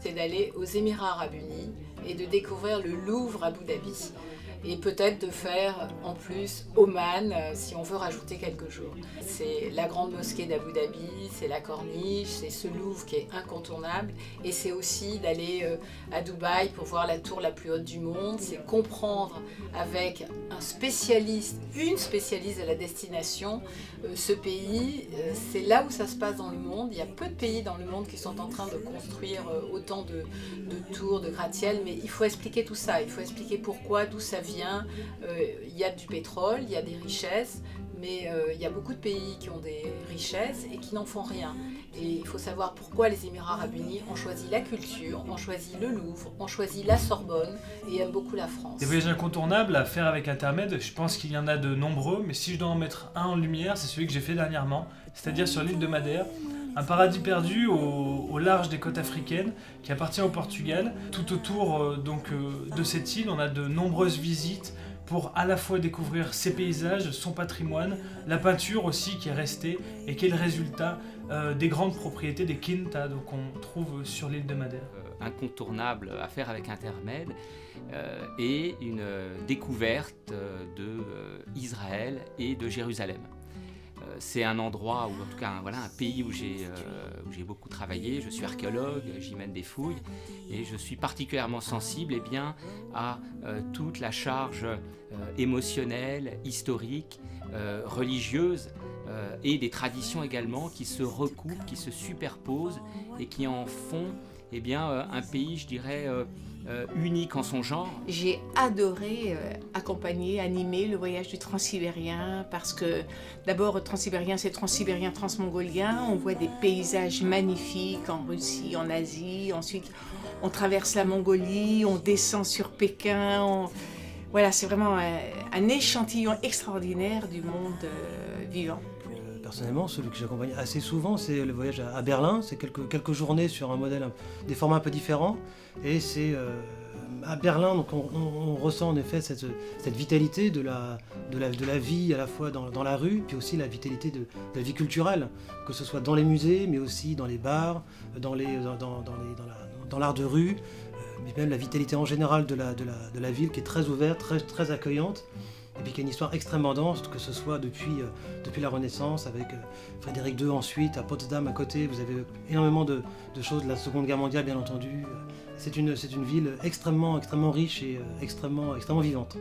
c'était d'aller aux Émirats Arabes Unis et de découvrir le Louvre à Abu Dhabi. Et peut-être de faire en plus Oman si on veut rajouter quelques jours. C'est la grande mosquée d'Abu Dhabi, c'est la Corniche, c'est ce Louvre qui est incontournable. Et c'est aussi d'aller à Dubaï pour voir la tour la plus haute du monde. C'est comprendre avec un spécialiste, une spécialiste de la destination, ce pays. C'est là où ça se passe dans le monde. Il y a peu de pays dans le monde qui sont en train de construire autant de tours, de gratte-ciel. Mais il faut expliquer tout ça, il faut expliquer pourquoi, d'où ça vient. Il y a du pétrole, il y a des richesses, mais il y a beaucoup de pays qui ont des richesses et qui n'en font rien. Et il faut savoir pourquoi les Émirats Arabes Unis ont choisi la culture, ont choisi le Louvre, ont choisi la Sorbonne et aiment beaucoup la France. Des voyages incontournables à faire avec Intermed, je pense qu'il y en a de nombreux, mais si je dois en mettre un en lumière, c'est celui que j'ai fait dernièrement, c'est-à-dire sur l'île de Madère. Un paradis perdu au large des côtes africaines qui appartient au Portugal. Tout autour de cette île, on a de nombreuses visites pour à la fois découvrir ses paysages, son patrimoine, la peinture aussi qui est restée et qui est le résultat des grandes propriétés des quintas qu'on trouve sur l'île de Madère. Incontournable à faire avec Intermed et une découverte d'Israël et de Jérusalem. C'est un endroit, ou en tout cas un pays où j'ai beaucoup travaillé. Je suis archéologue, j'y mène des fouilles et je suis particulièrement sensible à toute la charge émotionnelle, historique, religieuse et des traditions également qui se recoupent, qui se superposent et qui en font un pays, je dirais, unique en son genre. J'ai adoré accompagner, animer le voyage du Transsibérien parce que d'abord Transsibérien c'est Transsibérien transmongolien, on voit des paysages magnifiques en Russie, en Asie, ensuite on traverse la Mongolie, on descend sur Pékin, voilà, c'est vraiment un échantillon extraordinaire du monde vivant. Personnellement, celui que j'accompagne assez souvent, c'est le voyage à Berlin. C'est quelques journées sur un modèle, des formats un peu différents. Et c'est à Berlin, donc on ressent en effet cette vitalité de la vie à la fois dans la rue, puis aussi la vitalité de la vie culturelle, que ce soit dans les musées, mais aussi dans les bars, dans l'art de rue, mais même la vitalité en général de la ville qui est très ouverte, très accueillante. Et puis qu'il y a une histoire extrêmement dense, que ce soit depuis la Renaissance, avec Frédéric II ensuite, à Potsdam à côté, vous avez énormément de choses de la Seconde Guerre mondiale bien entendu. C'est une ville extrêmement riche et extrêmement vivante.